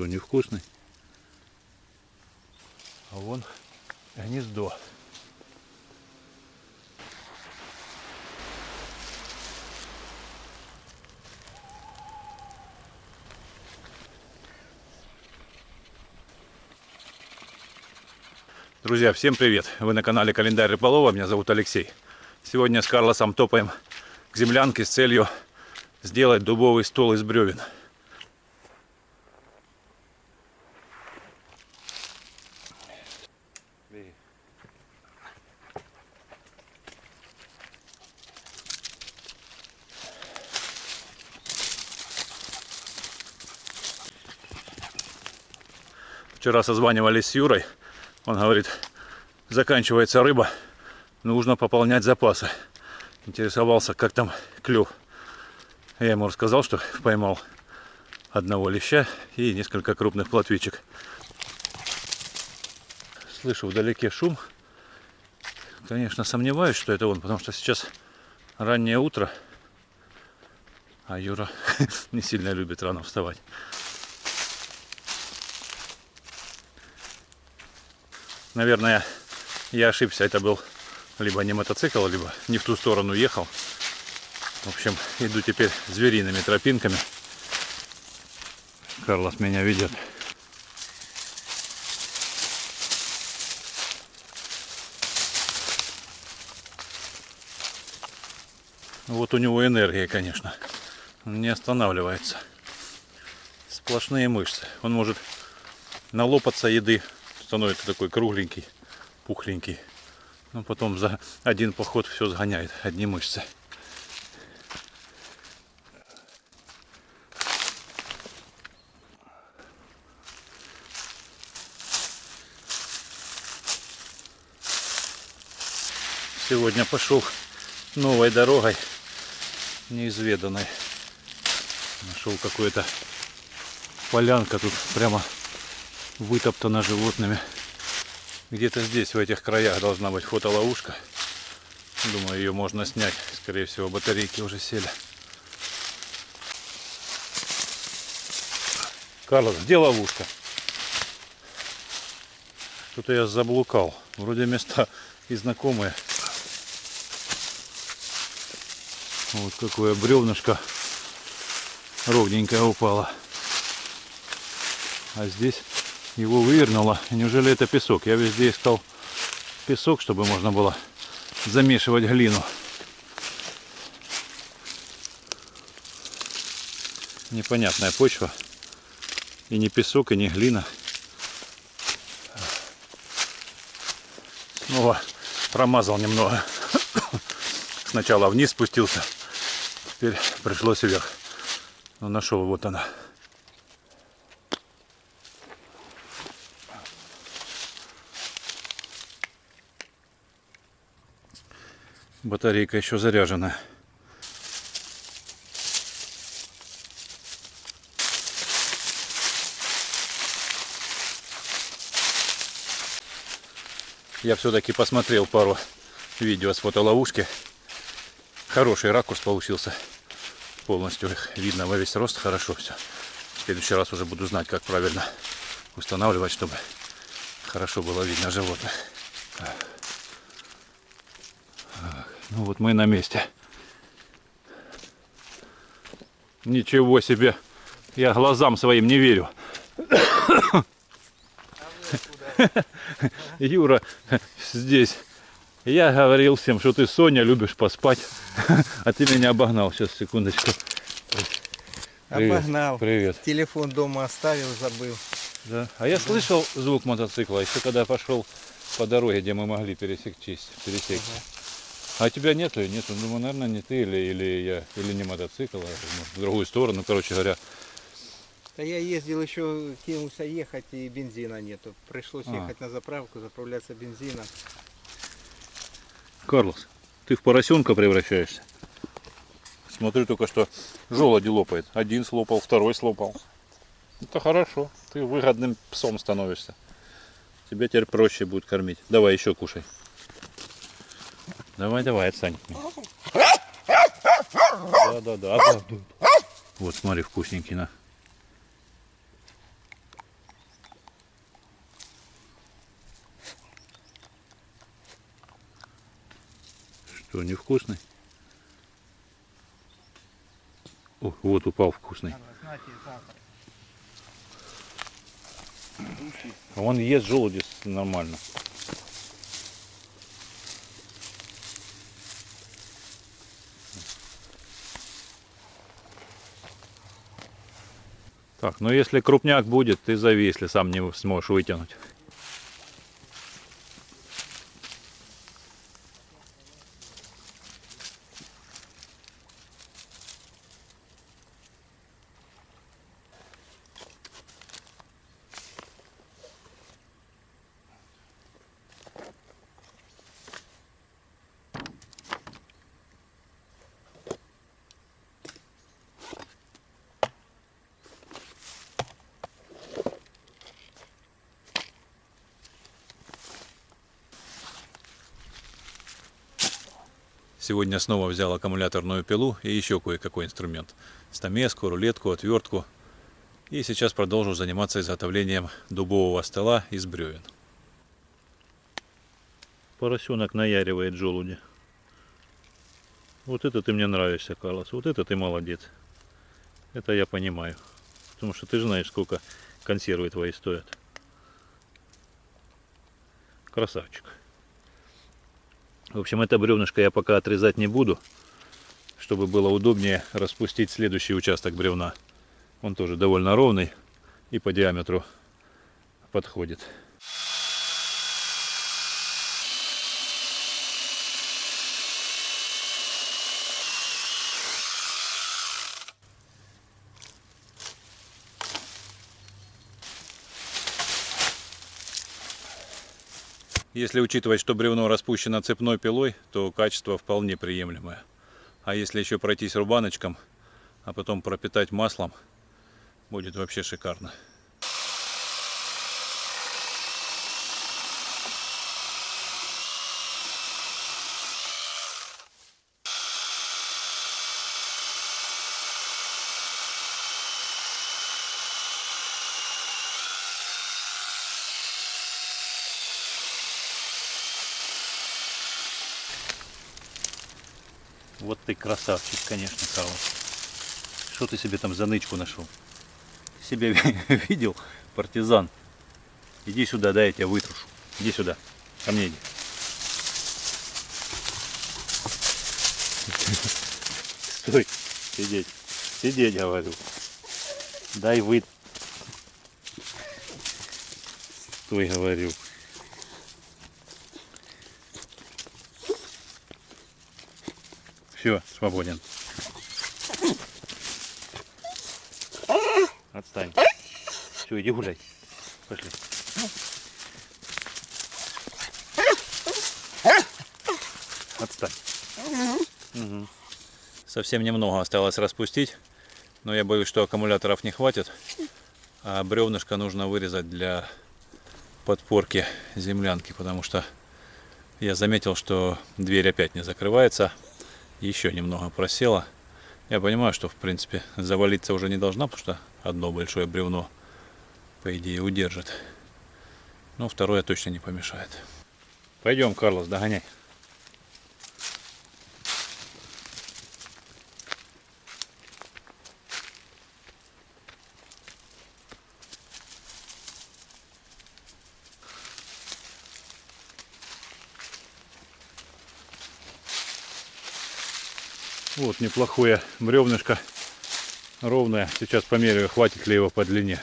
Что, невкусный? А вон гнездо. Друзья, всем привет! Вы на канале Календарь Рыболова, меня зовут Алексей. Сегодня с Карлосом топаем к землянке с целью сделать дубовый стол из бревен. Вчера созванивались с Юрой. Он говорит, заканчивается рыба, нужно пополнять запасы. Интересовался, как там клев. Я ему рассказал, что поймал одного леща и несколько крупных плотвичек. Слышу вдалеке шум. Конечно, сомневаюсь, что это он, потому что сейчас раннее утро, а Юра не сильно любит рано вставать. Наверное, я ошибся. Это был либо не мотоцикл, либо не в ту сторону ехал. В общем, иду теперь звериными тропинками. Карлос меня ведет. Вот у него энергия, конечно. Он не останавливается. Сплошные мышцы. Он может налопаться еды. Становится такой кругленький, пухленький. Но потом за один поход все сгоняет, одни мышцы. Сегодня пошел новой дорогой, неизведанной. Нашел какую-то полянка, тут прямо вытоптана животными. Где-то здесь, в этих краях, должна быть фотоловушка. Думаю, ее можно снять. Скорее всего, батарейки уже сели. Карлос, где ловушка? Что-то я заблукал. Вроде места и знакомые. Вот какое бревнышко ровненькое упало. А здесь его вывернуло. Неужели это песок? Я везде искал песок, чтобы можно было замешивать глину. Непонятная почва. И не песок, и не глина. Снова промазал немного. Сначала вниз спустился. Теперь пришлось вверх. Но нашел, вот она. Батарейка еще заряжена. Я все-таки посмотрел пару видео с фотоловушки. Хороший ракурс получился. Полностью их видно во весь рост. Хорошо все. В следующий раз уже буду знать, как правильно устанавливать, чтобы хорошо было видно животных. Ну вот мы на месте. Ничего себе. Я глазам своим не верю. Юра здесь. Я говорил всем, что ты, Соня, любишь поспать. А ты меня обогнал. Сейчас, секундочку. Привет. Обогнал. Привет. Телефон дома оставил, забыл. Да. А я слышал звук мотоцикла, еще когда пошел по дороге, где мы могли пересечься. А тебя нету? Нету. Думаю, наверное, не ты или не мотоцикл, а может, в другую сторону, короче говоря. Да я ездил еще, кинулся ехать, и бензина нету. Пришлось ехать на заправку, заправляться бензином. Карлос, ты в поросенка превращаешься. Смотрю только, что желуди лопает. Один слопал, второй слопал. Это хорошо. Ты выгодным псом становишься. Тебя теперь проще будет кормить. Давай еще кушай. Давай, отстань. Да. Вот, смотри, вкусненький, на. Что, невкусный? О, вот упал вкусный. Он ест желуди нормально. Так, ну если крупняк будет, ты зови, если сам не сможешь вытянуть. Сегодня снова взял аккумуляторную пилу и еще кое-какой инструмент. Стамеску, рулетку, отвертку. И сейчас продолжу заниматься изготовлением дубового стола из бревен. Поросенок наяривает желуди. Вот это ты мне нравишься, Карлос. Вот это ты молодец. Это я понимаю. Потому что ты знаешь, сколько консервы твои стоят. Красавчик. В общем, это бревнышко я пока отрезать не буду, чтобы было удобнее распустить следующий участок бревна. Он тоже довольно ровный и по диаметру подходит. Если учитывать, что бревно распущено цепной пилой, то качество вполне приемлемое. А если еще пройтись рубаночком, а потом пропитать маслом, будет вообще шикарно. Вот ты красавчик, конечно, Карлос. Что ты себе там за нычку нашел? Себя видел, партизан? Иди сюда, да, я тебя вытрушу. Иди сюда, ко мне иди. Стой, сидеть, сидеть, говорю. Дай вы. Стой, говорю. Все, свободен. Отстань. Все, иди гулять. Пошли. Отстань. Угу. Совсем немного осталось распустить, но я боюсь, что аккумуляторов не хватит, а бревнышко нужно вырезать для подпорки землянки, потому что я заметил, что дверь опять не закрывается, еще немного просела. Я понимаю, что в принципе завалиться уже не должна, потому что одно большое бревно по идее удержит, но второе точно не помешает. Пойдем, Карлос, догоняй. Вот неплохое бревнышко, ровное. Сейчас померяю, хватит ли его по длине.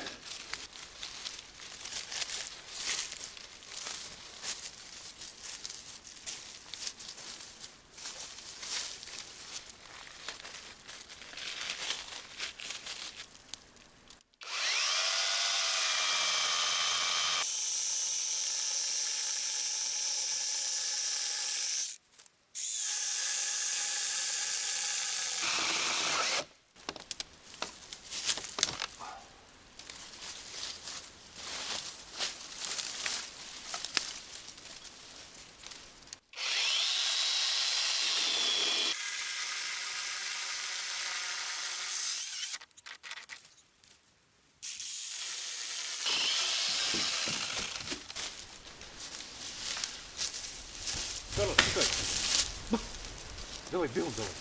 давай, беру давай.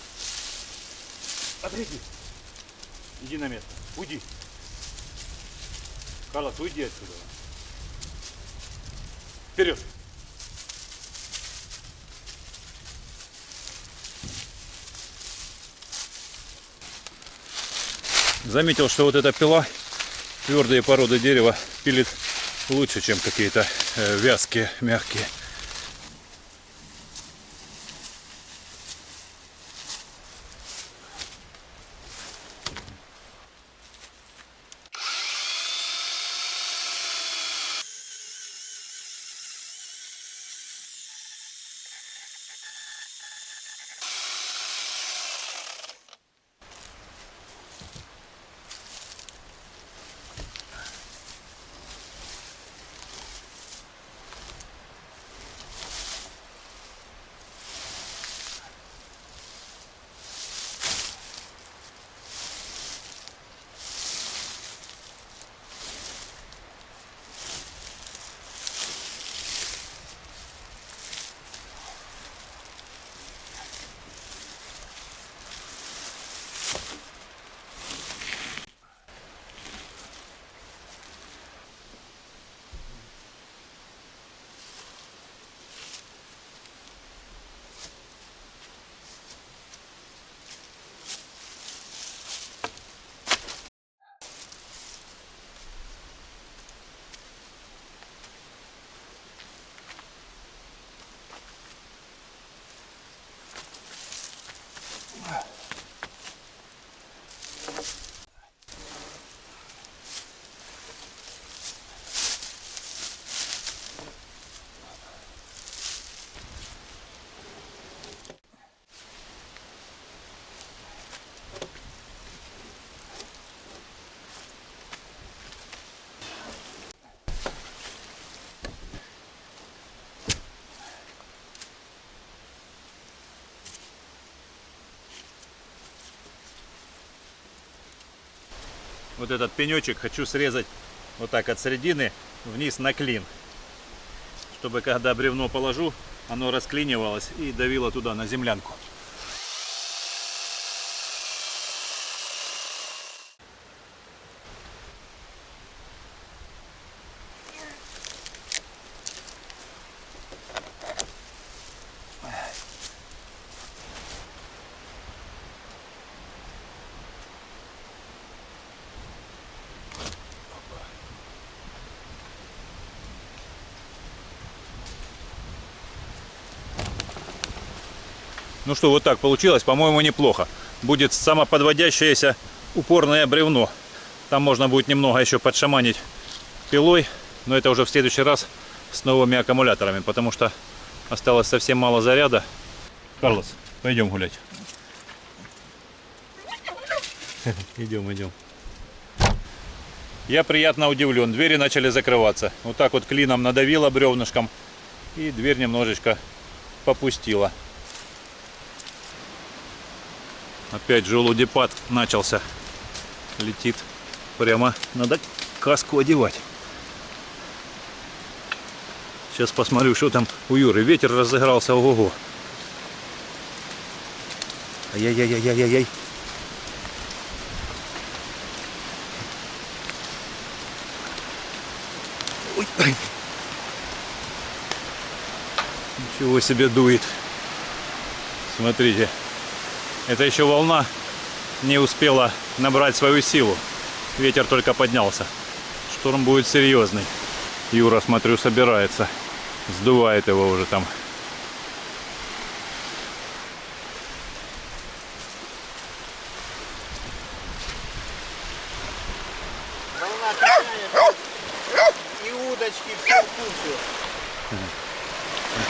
Отойди. Иди на место. Уйди. Карлос, уйди отсюда. Вперед. Заметил, что вот эта пила твердые породы дерева пилит лучше, чем какие-то вязкие, мягкие. Вот этот пенечек хочу срезать вот так от середины вниз на клин, чтобы когда бревно положу, оно расклинивалось и давило туда на землянку. Ну что, вот так получилось, по-моему, неплохо. Будет самоподводящееся упорное бревно. Там можно будет немного еще подшаманить пилой, но это уже в следующий раз с новыми аккумуляторами, потому что осталось совсем мало заряда. Карлос, пойдем гулять. Идем, идем. Я приятно удивлен. Двери начали закрываться. Вот так вот клином надавило бревнышком, и дверь немножечко попустила. Опять желудепад начался. Летит. Прямо надо каску одевать. Сейчас посмотрю, что там у Юры. Ветер разыгрался, ого-го. Ай-яй-яй-яй-яй-яй. Ой. Ничего себе дует. Смотрите. Это еще волна не успела набрать свою силу. Ветер только поднялся. Шторм будет серьезный. Юра, смотрю, собирается. Сдувает его уже там. Волна такая, и удочки, все в кучу.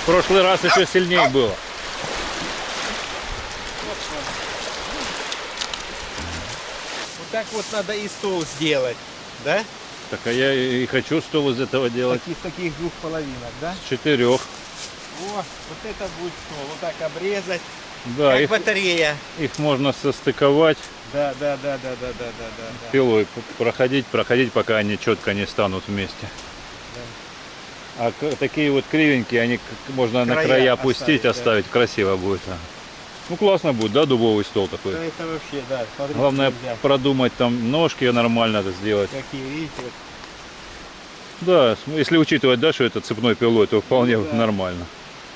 В прошлый раз еще сильнее было. Вот так вот надо и стол сделать, да? Так а я и хочу стол из этого делать. Из таких двух половинок, да? С 4. О, вот это будет стол. Вот так обрезать. Да, как их, батарея. их можно состыковать. Да. Пилой проходить, пока они четко не станут вместе. А такие вот кривенькие, они можно на края опустить, оставить. Красиво будет. Ну классно будет, да, дубовый стол такой. Да, это вообще, да, смотрите, Главное нельзя. продумать там ножки нормально это сделать. Какие, видите, вот. Да, если учитывать, да, что это цепной пилой, то вполне Ну да. нормально.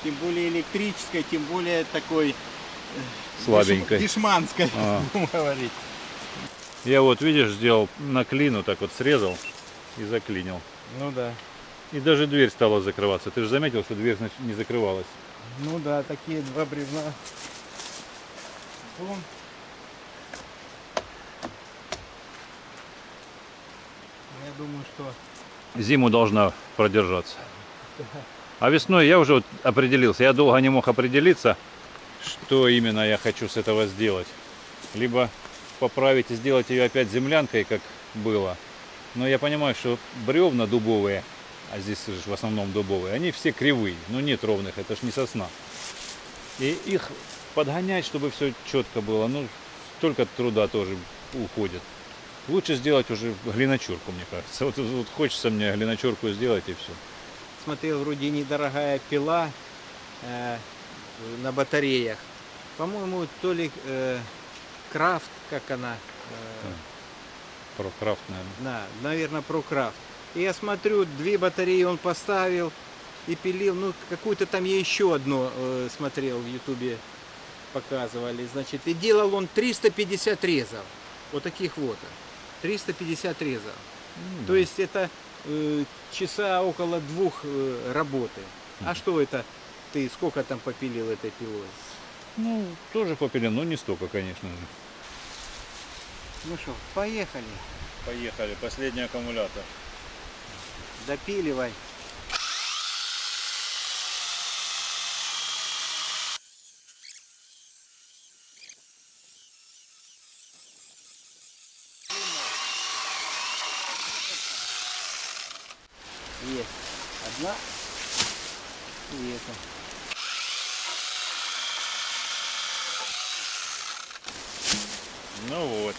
Тем более электрической, тем более такой Слабенькой. дешманской, А. будем говорить. Я вот, видишь, сделал на клин, вот так вот срезал и заклинил. Ну да. И даже дверь стала закрываться. Ты же заметил, что дверь не закрывалась. Ну да, такие два бревна. Вон. Я думаю, что Зиму должна продержаться. А весной я уже вот определился. Я долго не мог определиться, что именно я хочу с этого сделать. Либо поправить и сделать ее опять землянкой, как было. Но я понимаю, что бревна дубовые, а здесь же в основном дубовые, они все кривые. Ну нет ровных, это ж не сосна. И их подгонять, чтобы все четко было, ну столько труда тоже уходит. Лучше сделать уже глиночерку, мне кажется. Вот хочется мне глиночерку сделать и все. смотрел, вроде недорогая пила на батареях. По-моему, то ли Крафт, как она, Про крафт, наверное. да, наверное, про Крафт. И я смотрю, две батареи он поставил и пилил. Ну, какую-то там я еще одну смотрел в Ютубе, показывали, значит. И делал он 350 резов. Вот таких вот. 350 резов. То есть это часа около 2 работы. А что это? Ты сколько там попилил этой пилой? Ну, тоже попилим, но не столько, конечно же. Ну что, поехали. Поехали, последний аккумулятор. Допиливай. Есть. Одна. И это. Ну вот.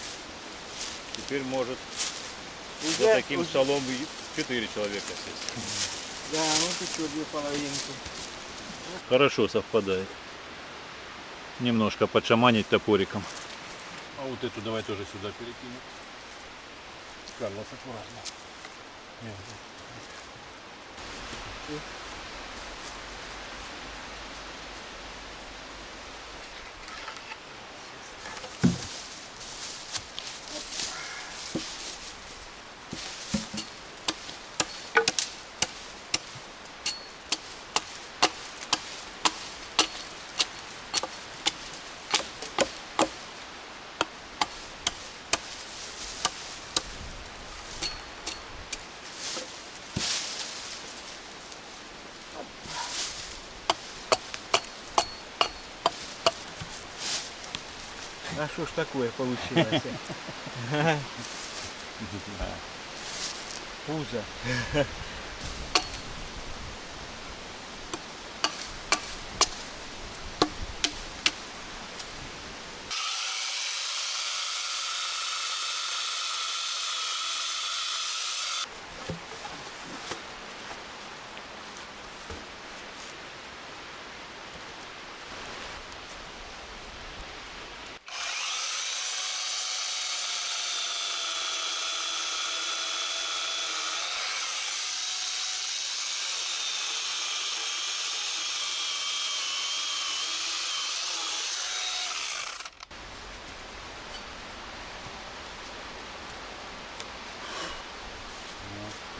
Теперь может за Уже- таким уже- столом 4 человека сесть. Да, вот еще две половинки. Хорошо совпадает. Немножко подшаманить топориком. А вот эту давай тоже сюда перекинем. Карлос, аккуратно. А что ж такое получилось? Пузо.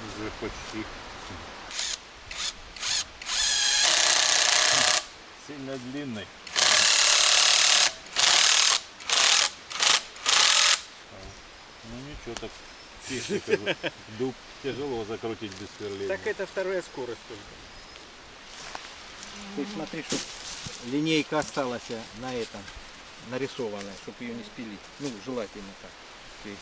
Уже почти. Сильно длинный. Ну ничего так. Техника. Дуб тяжело закрутить без сверления. Так это вторая скорость только. Ты смотри, что линейка осталась на этом, нарисованная, чтобы ее не спилить. Ну, желательно так. Ты-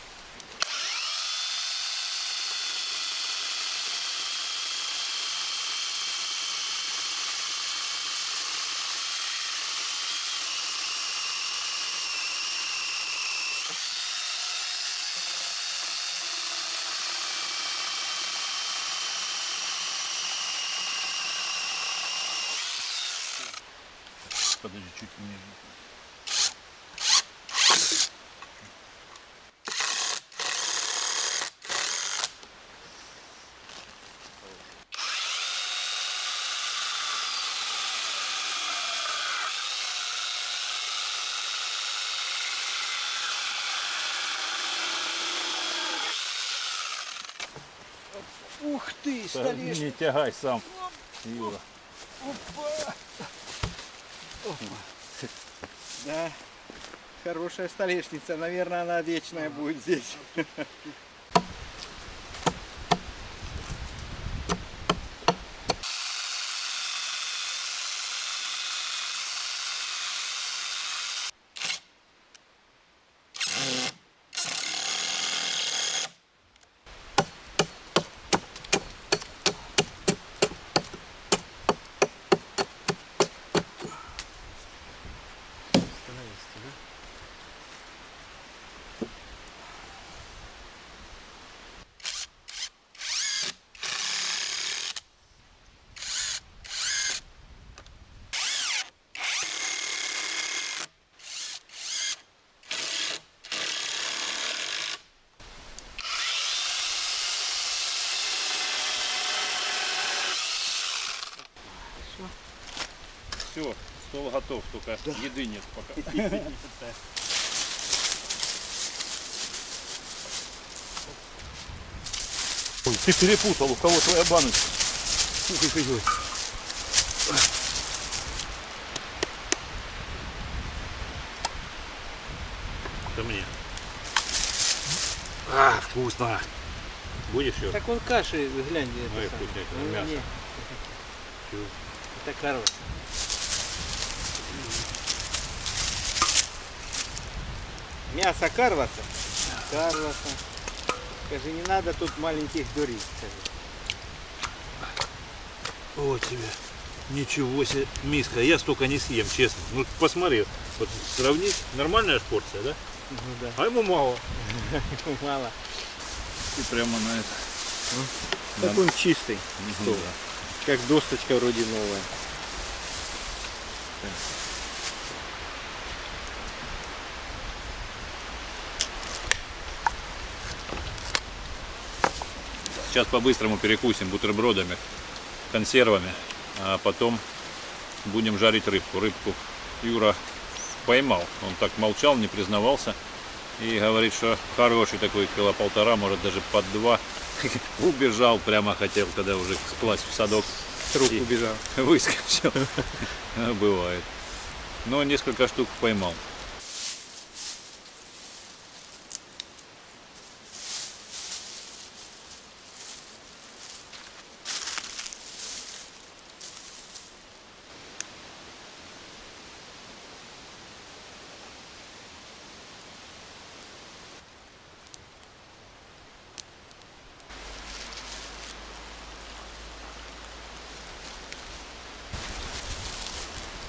Подожди, чуть ниже. Ух ты, Не столешница. тягай сам, Юра. Да, хорошая столешница. Наверное, она вечная будет здесь. Все, стол готов, только еды нет пока. Ой, ты перепутал, у кого твоя баночка? Ой-ой-ой. Это мне. А, вкусно. Будешь еще? Так он каши, глянь, Ой, это самое. вкуснятина, Ну, мясо. не, Чё? это хорошо. Мясо Карлоса. Карлоса. Скажи, не надо тут маленьких дурить. Скажи. О, тебе. Ничего себе, миска. Я столько не съем, честно. Ну, посмотри. Вот сравнить. Нормальная ж порция, да? Ну да. А ему мало. Мало. И прямо на это. Так он чистый. Ну, Как досточка вроде новая. Сейчас по-быстрому перекусим бутербродами, консервами, а потом будем жарить рыбку. Рыбку Юра поймал. Он так молчал, не признавался. И говорит, что хороший такой, кило полтора, может даже под 2. Убежал, прямо хотел, когда уже класть в садок. Труп И убежал. выскочил. Бывает. Но несколько штук поймал.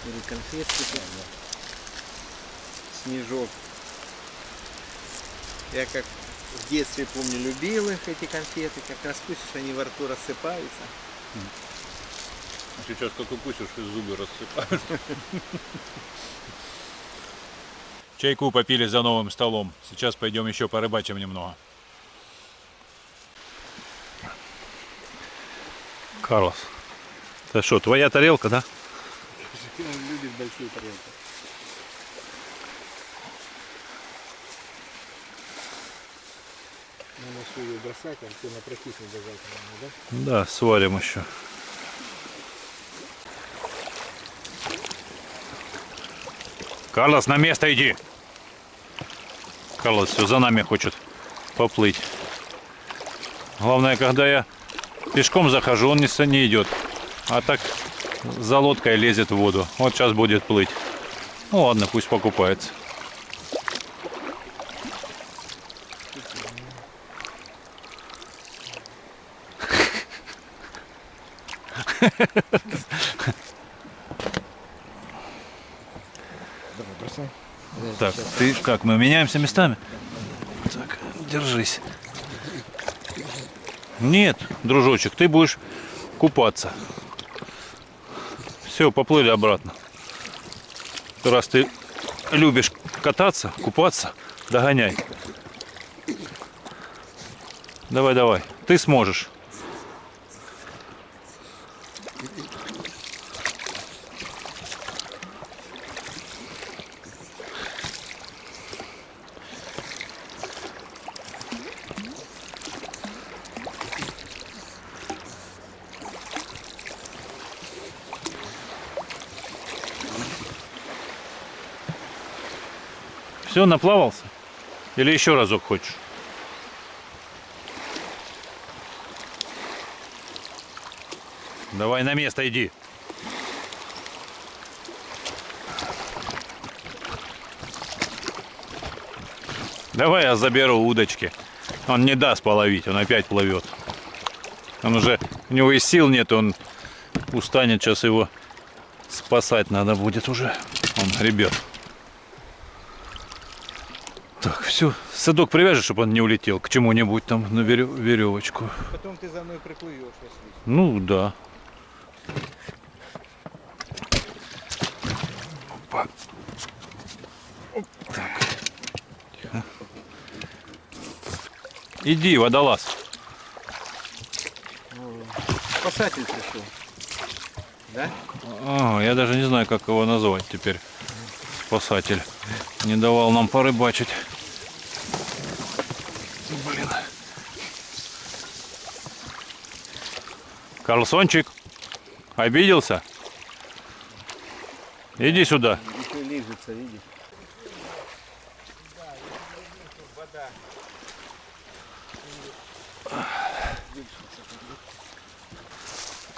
Или конфетки. Снежок. Я как в детстве помню, любил их, эти конфеты. Как раскусишь, они во рту рассыпаются. Сейчас как укусишь, и зубы рассыпают. Чайку попили за новым столом. Сейчас пойдем еще порыбачим немного. Карлос, это что, твоя тарелка, да? Он любит большие тарелки. Надо все ее бросать, а все на прокиснет обязательно, да? Да, сварим еще. Карлос, на место иди! Карлос все за нами хочет поплыть. Главное, когда я пешком захожу, он не идет. А так за лодкой лезет в воду. Вот сейчас будет плыть. Ну ладно, пусть покупается. Давай, бросай. Так, ты как, мы меняемся местами? Так, держись. Нет, дружочек, ты будешь купаться. Все, поплыли обратно. Раз ты любишь кататься, купаться, догоняй. Давай, давай, ты сможешь. Все, наплавался? Или еще разок хочешь? Давай на место иди. Давай я заберу удочки. Он не даст половить, он опять плывет. Он уже, у него и сил нет, он устанет, сейчас его спасать надо будет уже. Он гребет. Так, все, садок привяжешь, чтобы он не улетел к чему-нибудь там на веревочку. Потом ты за мной приплывешь, если. Ну да. Опа. Так. Тихо. Иди, водолаз. Спасатель пришел. Да? Я даже не знаю, как его назвать теперь. Спасатель. Не давал нам порыбачить. Блин. Карлсончик, обиделся? Иди сюда. Еще лижется, видишь? Вода.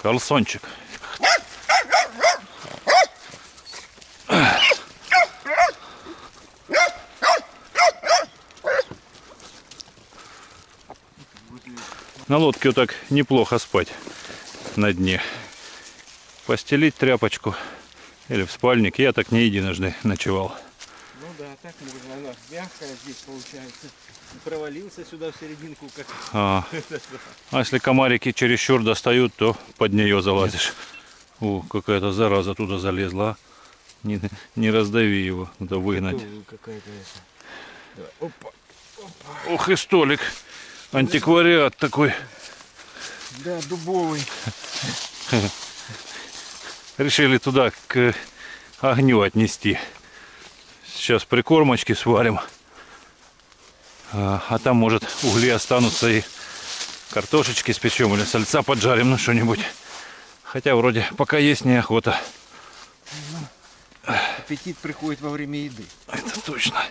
Карлсончик. На лодке вот так неплохо спать на дне. Постелить тряпочку или в спальник. Я так не единожды ночевал. Ну да, так можно. Она мягкая здесь получается. И провалился сюда в серединку, как. А если комарики чересчур достают, то под нее залазишь. О, какая-то зараза туда залезла. А? Не раздави его, надо выгнать. Какая-то это. Давай. Опа. Ох и столик. Антиквариат такой. Да, дубовый. Решили туда к огню отнести. Сейчас прикормочки сварим. А там, может, угли останутся и картошечки спечем или сальца поджарим, ну что-нибудь. Хотя вроде пока есть неохота. Аппетит приходит во время еды. Это точно.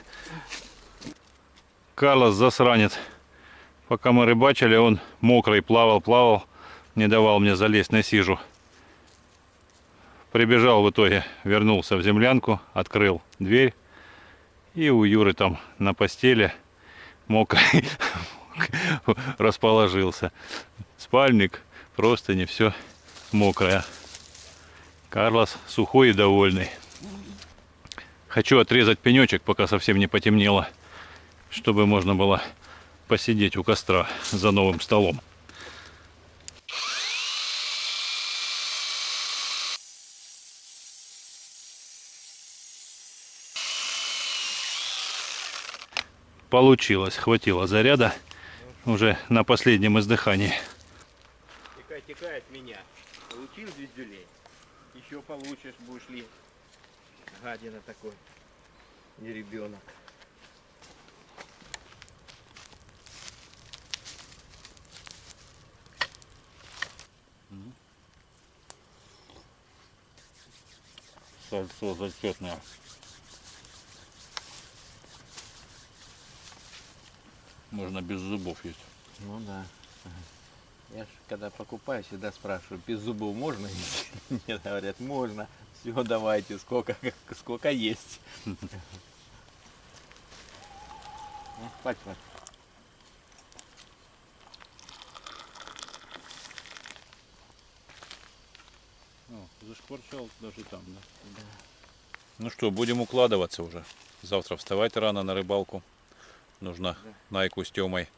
Карлос засранец. Пока мы рыбачили, он мокрый плавал, не давал мне залезть на сижу. Прибежал в итоге, вернулся в землянку, открыл дверь. И у Юры там на постели мокрый расположился. Спальник, простыни, все мокрое. Карлос сухой и довольный. Хочу отрезать пенечек, пока совсем не потемнело, чтобы можно было посидеть у костра за новым столом. Получилось, хватило заряда уже на последнем издыхании. Текай от меня. Получил звездюлей? Еще получишь, будешь ли. Гадина такой. Не ребенок. Сальцо зачетное. Можно без зубов есть. Ну да. Я ж когда покупаю, всегда спрашиваю, без зубов можно есть? Мне говорят, можно. Все, давайте, сколько есть. Спать. Зашкварчал даже там, да? Да. Ну что, будем укладываться уже. Завтра вставать рано на рыбалку. Нужно Найку с Тёмой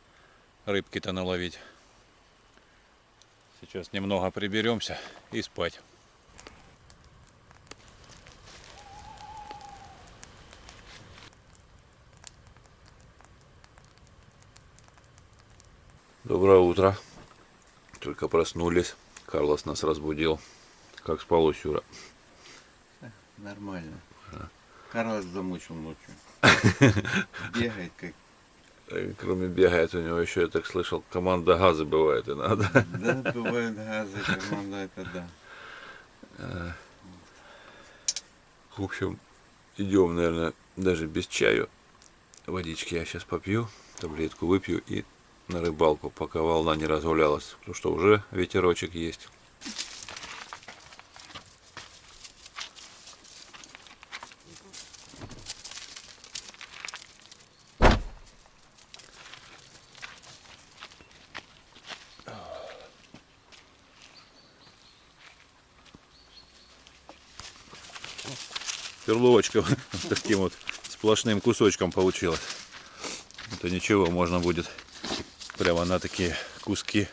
рыбки-то наловить. Сейчас немного приберемся и спать. Доброе утро. Только проснулись. Карлос нас разбудил. Как спалось, Юра? Нормально. Карлос замучил ночью. Бегает как. Кроме бегает, у него еще, я так слышал, команда газа бывает иногда. Да, бывают газы, команда это да. В общем, идем, наверное, даже без чаю. Водички я сейчас попью, таблетку выпью и на рыбалку, пока волна не разгулялась. Потому что уже ветерочек есть. Перловочка вот таким вот сплошным кусочком получилась. Это ничего, можно будет прямо на такие куски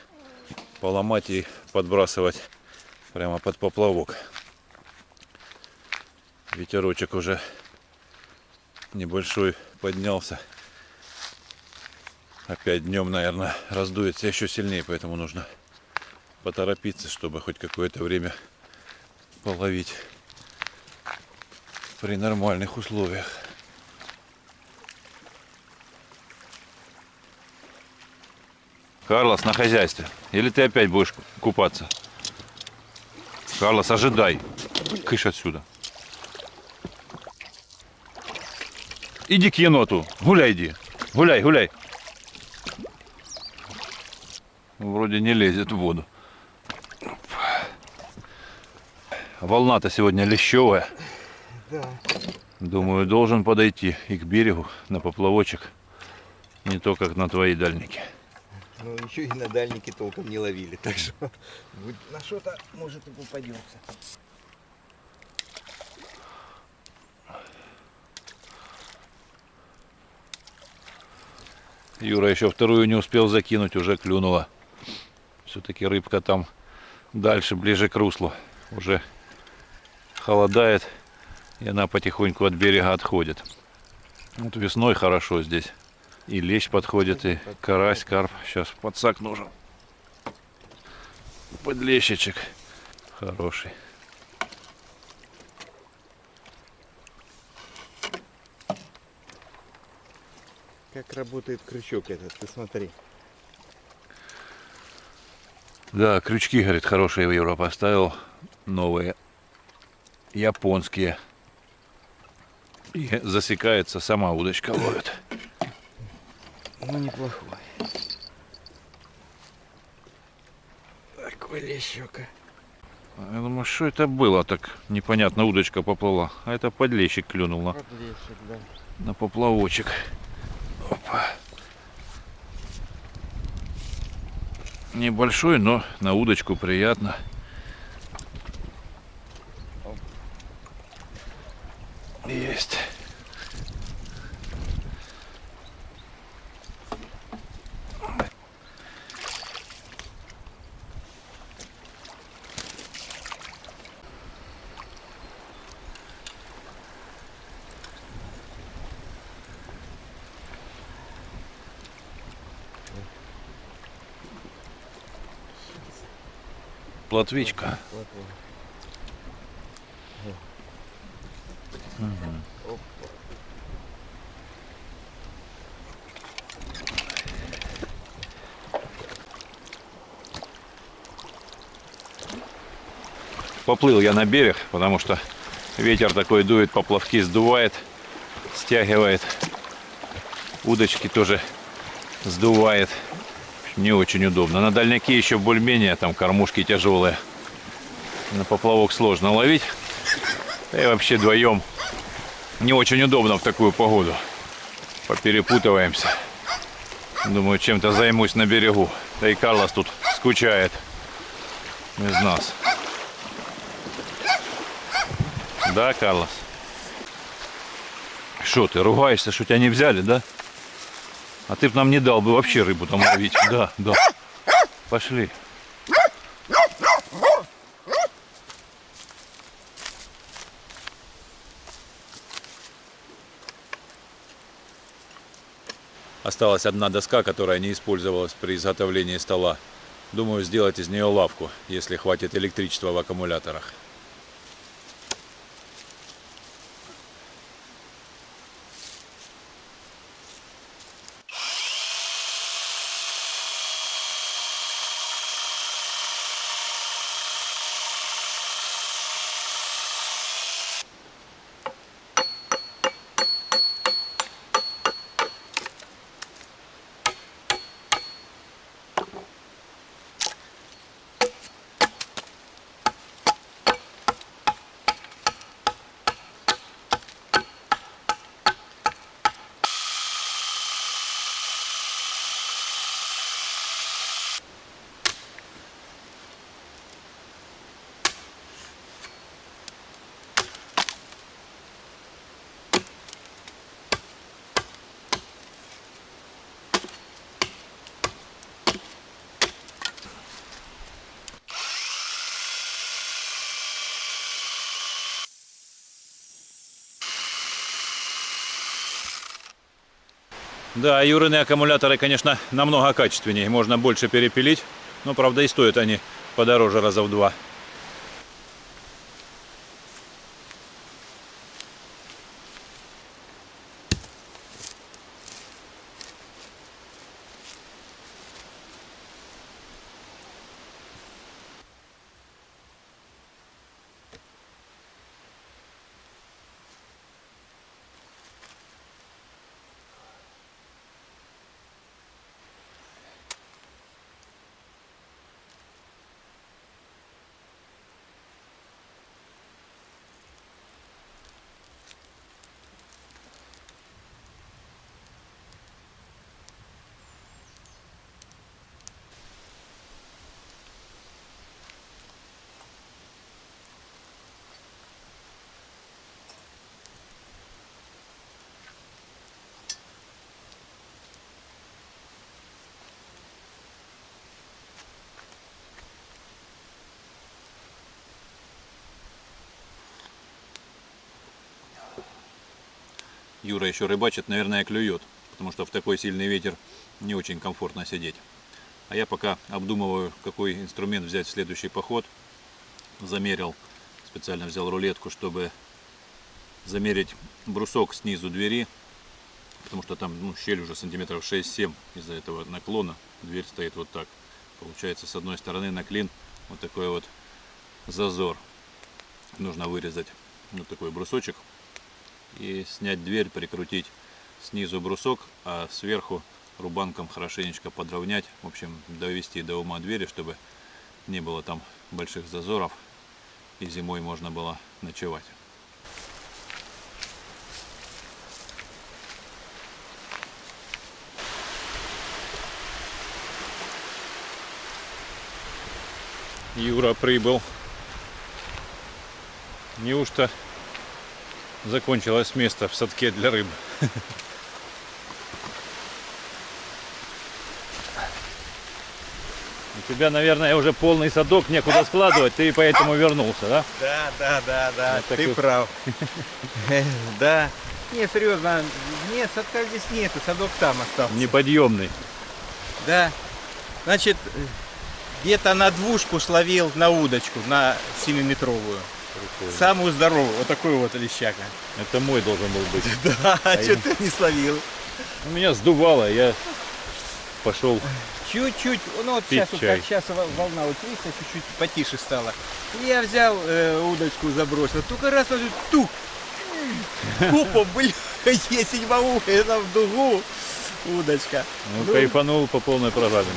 поломать и подбрасывать прямо под поплавок. Ветерочек уже небольшой поднялся. Опять днем, наверное, раздуется еще сильнее, поэтому нужно поторопиться, чтобы хоть какое-то время половить при нормальных условиях. Карлос, на хозяйстве. Или ты опять будешь купаться? Карлос, ожидай. Кыш отсюда. Иди к еноту. Гуляй, иди. Гуляй, гуляй. Вроде не лезет в воду. Волна-то сегодня лещевая. Да. Думаю, должен подойти и к берегу на поплавочек. Не то, как на твои дальники. Ну, еще и на дальники толком не ловили, так что на что-то может и попадется. Юра еще вторую не успел закинуть, уже клюнула. Все-таки рыбка там дальше, ближе к руслу. Уже холодает, и она потихоньку от берега отходит. Вот весной хорошо здесь. И лещ подходит, и карась, карп. Сейчас подсак нужен. Подлещичек хороший. Как работает крючок этот, ты смотри. Да, крючки, говорит, хорошие в Юра поставил. Новые. Японские. И засекается, сама удочка ловит. Ну, неплохой. Такой лещука. Я думаю, что это было так непонятно, удочка поплыла. А это подлещик клюнул Подлещик, да. на поплавочек. Опа. Небольшой, но на удочку приятно. Есть. Плотвичка. Поплыл я на берег, потому что ветер такой дует, поплавки сдувает, стягивает. Удочки тоже сдувает. Не очень удобно. На дальняке еще более-менее, там кормушки тяжелые. На поплавок сложно ловить. Да и вообще вдвоем не очень удобно в такую погоду. Поперепутываемся. Думаю, чем-то займусь на берегу. Да и Карлос тут скучает без нас. Да, Карлос? Что ты, ругаешься, что тебя не взяли, да? А ты б нам не дал бы вообще рыбу там ловить. Да, да. Пошли. Осталась одна доска, которая не использовалась при изготовлении стола. Думаю, сделать из нее лавку, если хватит электричества в аккумуляторах. Да, Юрины аккумуляторы, конечно, намного качественнее. Можно больше перепилить. Но, правда, и стоят они подороже раза в 2. Юра еще рыбачит, наверное, клюет, потому что в такой сильный ветер не очень комфортно сидеть. А я пока обдумываю, какой инструмент взять в следующий поход. Замерил, специально взял рулетку, чтобы замерить брусок снизу двери, потому что там щель уже сантиметров 6-7 из-за этого наклона. Дверь стоит вот так. Получается, с одной стороны на клин вот такой вот зазор. Нужно вырезать вот такой брусочек и снять дверь, прикрутить снизу брусок, а сверху рубанком хорошенечко подровнять. В общем, довести до ума двери, чтобы не было там больших зазоров и зимой можно было ночевать. Юра прибыл. Неужто закончилось место в садке для рыбы? У тебя, наверное, уже полный садок, некуда складывать, ты поэтому вернулся, да? Да, Вот ты такой- прав. Да. Не, серьезно, нет, садка здесь нету, садок там остался. Неподъемный. Да. Значит, где-то на двушку словил на удочку, на 7-метровую. Самую здоровую, вот такой вот лещака. Это мой должен был быть. Да, а я- что ты не словил? Меня сдувало, я пошел. Чуть-чуть, ну вот Пить сейчас, вот, чай. как сейчас волна утихла, чуть-чуть потише стала. И я взял удочку, забросил, только раз смотрю, тук! Опа, блин, есть седьмоухая, она в дугу удочка. Ну, кайфанул по полной программе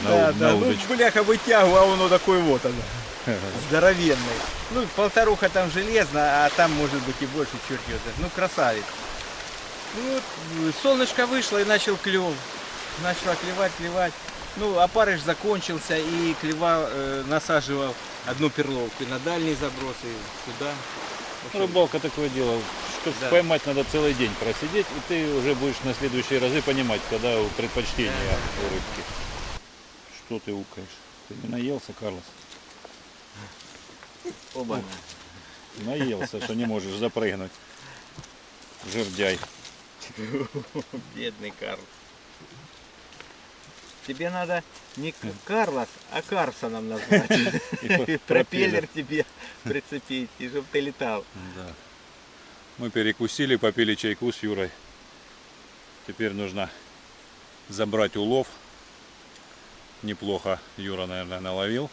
на ну удочку. бляха вытягиваю, а он вот такой вот он, здоровенный. Ну, полторуха там железно, а там может быть и больше, черт его знает. Ну, красавец. Ну, вот, солнышко вышло и начал клев. Начала клевать. Ну, опарыш закончился и клевал, насаживал одну перловку на дальний заброс и сюда. В общем, Рыбалка такое дело. Чтобы Да. поймать, надо целый день просидеть, и ты уже будешь на следующие разы понимать, когда предпочтение у рыбки. Что ты укаешь? Ты не наелся, Карлос? оба. Наелся, что не можешь запрыгнуть. Жердяй. Бедный Карл. Тебе надо не Карлос, а Карсоном назвать. И Пропеллер тебе прицепить, и чтобы ты летал. Да. Мы перекусили, попили чайку с Юрой. Теперь нужно забрать улов. Неплохо Юра, наверное, наловил.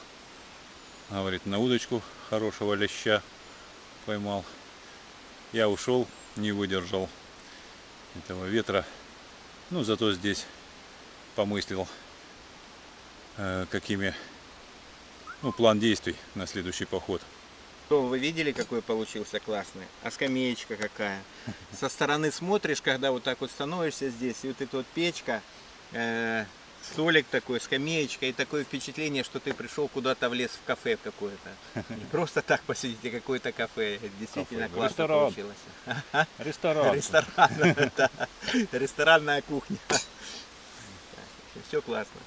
Говорит, на удочку хорошего леща поймал. Я ушел, не выдержал этого ветра. Ну, зато здесь помыслил, какими, план действий на следующий поход. Вы видели, какой получился классный? А скамеечка какая? Со стороны смотришь, когда вот так вот становишься здесь, и вот эта вот печка, столик такой, скамеечка, и такое впечатление, что ты пришел куда-то в лес, в кафе какое-то. Не просто так посидеть, а какое-то кафе. Это действительно Кафе. классно Ресторан. получилось. Ресторан. Ресторан, да. Ресторанная кухня. Все классно.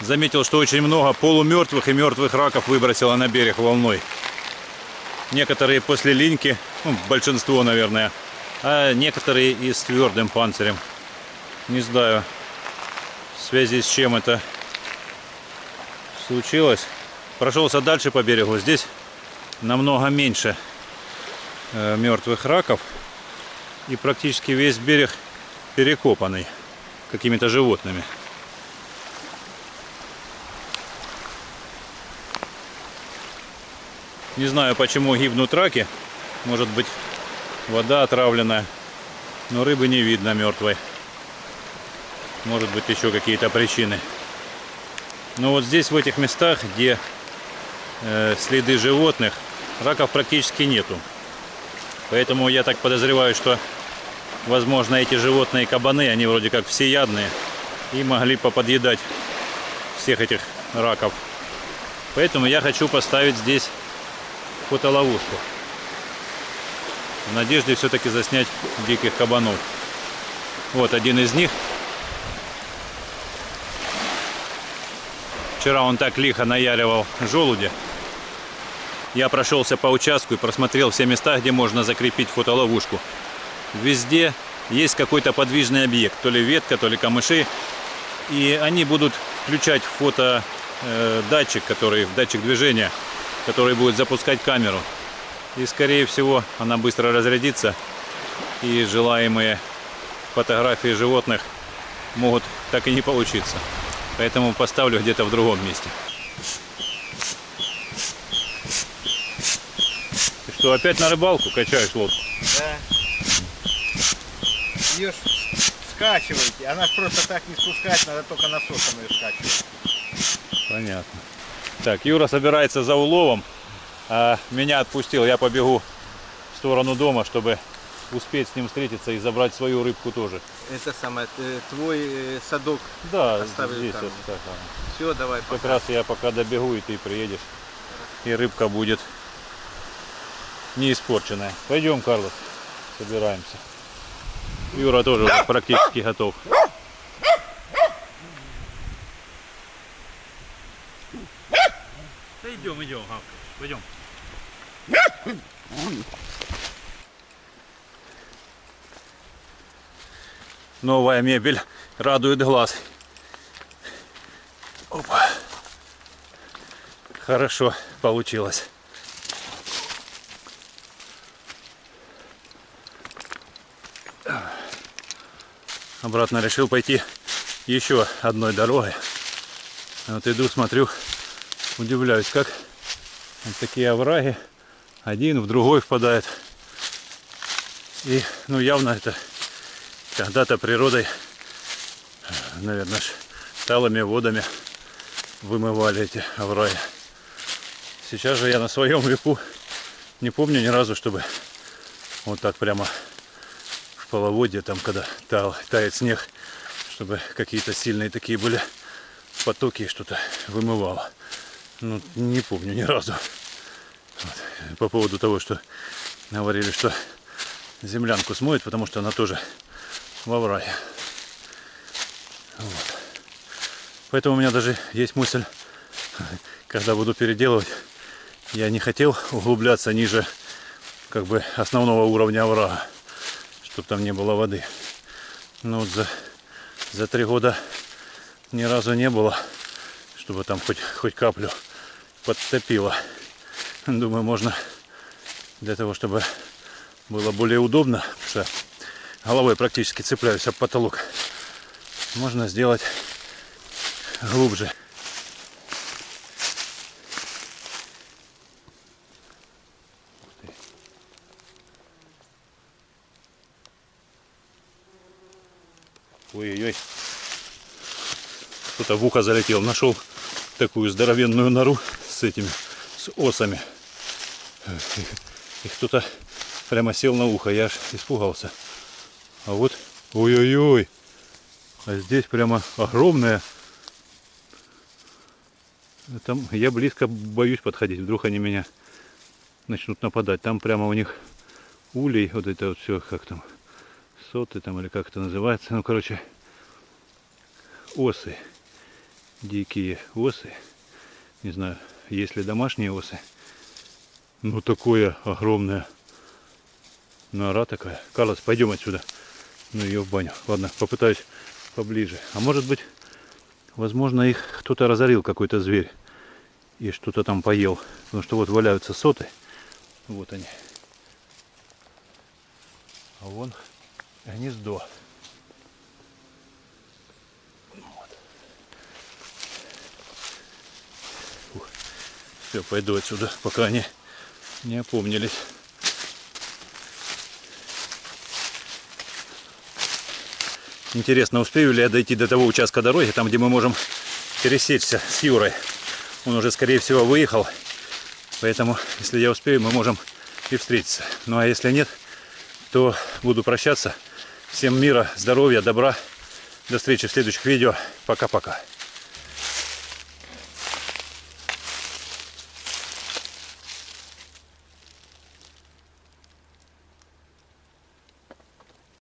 заметил, что очень много полумертвых и мертвых раков выбросило на берег волной. Некоторые после линьки, ну, большинство, наверное, а некоторые и с твердым панцирем. Не знаю, в связи с чем это случилось. Прошелся дальше по берегу. Здесь намного меньше мертвых раков. И практически весь берег перекопанный какими-то животными. Не знаю, почему гибнут раки. Может быть, вода отравленная. Но рыбы не видно мертвой. Может быть, еще какие-то причины. Но вот здесь, в этих местах, где следы животных, раков практически нету. Поэтому я так подозреваю, что, возможно, эти животные кабаны, они вроде как всеядные, и могли поподъедать всех этих раков. Поэтому я хочу поставить здесь фотоловушку. В надежде все-таки заснять диких кабанов. Вот один из них. Вчера он так лихо наяривал желудя. Я прошелся по участку и просмотрел все места, где можно закрепить фотоловушку. Везде есть какой-то подвижный объект, то ли ветка, то ли камыши. И они будут включать фотодатчик, датчик движения, который будет запускать камеру. И скорее всего она быстро разрядится. И желаемые фотографии животных могут так и не получиться. Поэтому поставлю где-то в другом месте. Ты что, опять на рыбалку качаешь лодку? Да. Ее скачиваете. Она ж просто так не спускать, надо только насосом ее скачивать. Понятно. Так, Юра собирается за уловом, а меня отпустил. Я побегу в сторону дома, чтобы успеть с ним встретиться и забрать свою рыбку тоже. Это самое, твой садок. Да, оставил здесь там. вот так. Все, давай, Как пока. раз я пока добегу, и ты приедешь. И рыбка будет не испорченная. Пойдем, Карлос, собираемся. Юра тоже уже практически готов. Да идем, Гавка. Пойдем. Новая мебель радует глаз. Опа. Хорошо получилось. Обратно решил пойти еще одной дорогой. Вот иду, смотрю, удивляюсь, как вот такие овраги один в другой впадает. И ну явно это когда-то природой, наверное, талыми водами вымывали эти овраги. Сейчас же я на своем веку не помню ни разу, чтобы вот так прямо в половодье, там когда тает снег, чтобы какие-то сильные такие были потоки и что-то вымывало. Ну, не помню ни разу. Вот. По поводу того, что говорили, что землянку смоет, потому что она тоже во овраге. Вот. Поэтому у меня даже есть мысль, когда буду переделывать, я не хотел углубляться ниже как бы основного уровня оврага, чтобы там не было воды. Но вот за 3 года ни разу не было, чтобы там хоть каплю подтопило. Думаю, можно для того, чтобы было более удобно, потому что головой практически цепляюсь об потолок, можно сделать глубже. Ой-ой-ой. Кто-то в ухо залетел. Нашел такую здоровенную нору с осами. И кто-то прямо сел на ухо. Я аж испугался. А вот, ой-ой-ой. А здесь прямо огромная. Там я близко боюсь подходить. Вдруг они меня начнут нападать. Там прямо у них улей. Вот это вот все, как там, соты там или как это называется. Ну, короче, осы. дикие осы. Не знаю, есть ли домашние осы. Ну такое огромное. Нора такая. Карлос, пойдем отсюда. Ну ее в баню. Ладно, попытаюсь поближе. А может быть, возможно, их кто-то разорил, какой-то зверь. И что-то там поел. Потому что вот валяются соты. Вот они. А вон гнездо. Все, пойду отсюда, пока они не опомнились. Интересно, успею ли я дойти до того участка дороги, там, где мы можем пересечься с Юрой. Он уже, скорее всего, выехал. Поэтому, если я успею, мы можем и встретиться. Ну а если нет, то буду прощаться. Всем мира, здоровья, добра. До встречи в следующих видео. Пока-пока.